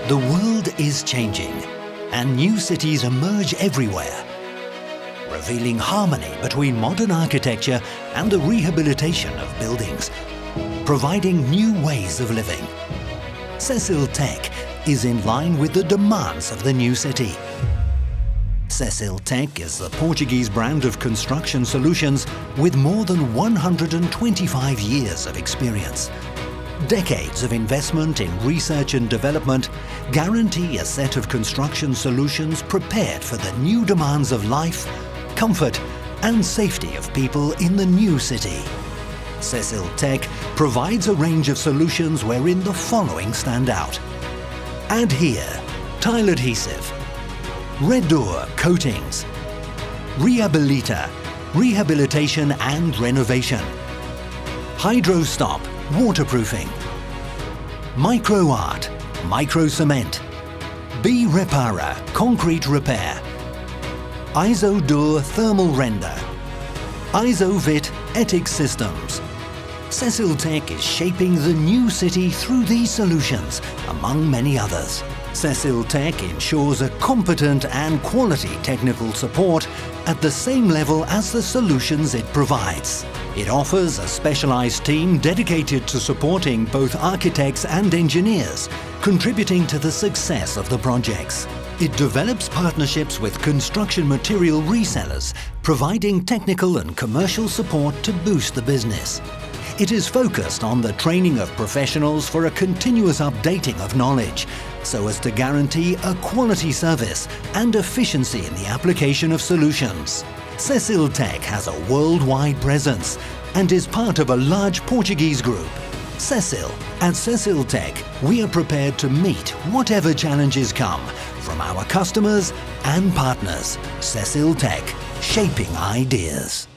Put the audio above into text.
The world is changing, and new cities emerge everywhere, revealing harmony between modern architecture and the rehabilitation of buildings, providing new ways of living. SECILTEK is in line with the demands of the new city. SECILTEK is the Portuguese brand of construction solutions with more than 125 years of experience. Decades of investment in research and development guarantee a set of construction solutions prepared for the new demands of life, comfort and safety of people in the new city. SECILTEK provides a range of solutions wherein the following stand out: ADHERE, tile adhesive; REDUR, coatings; REHABILITA, rehabilitation and renovation; HydroStop, waterproofing; MicroArt, micro cement; B-Repara, concrete repair; ISODUR, thermal render; ISOVIT, ETIC systems. SECILTEK is shaping the new city through these solutions, among many others. SECILTEK ensures a competent and quality technical support at the same level as the solutions it provides. It offers a specialized team dedicated to supporting both architects and engineers, contributing to the success of the projects. It develops partnerships with construction material resellers, providing technical and commercial support to boost the business. It is focused on the training of professionals for a continuous updating of knowledge, so as to guarantee a quality service and efficiency in the application of solutions. SECILTEK has a worldwide presence and is part of a large Portuguese group. At SECILTEK, we are prepared to meet whatever challenges come from our customers and partners. SECILTEK, shaping ideas.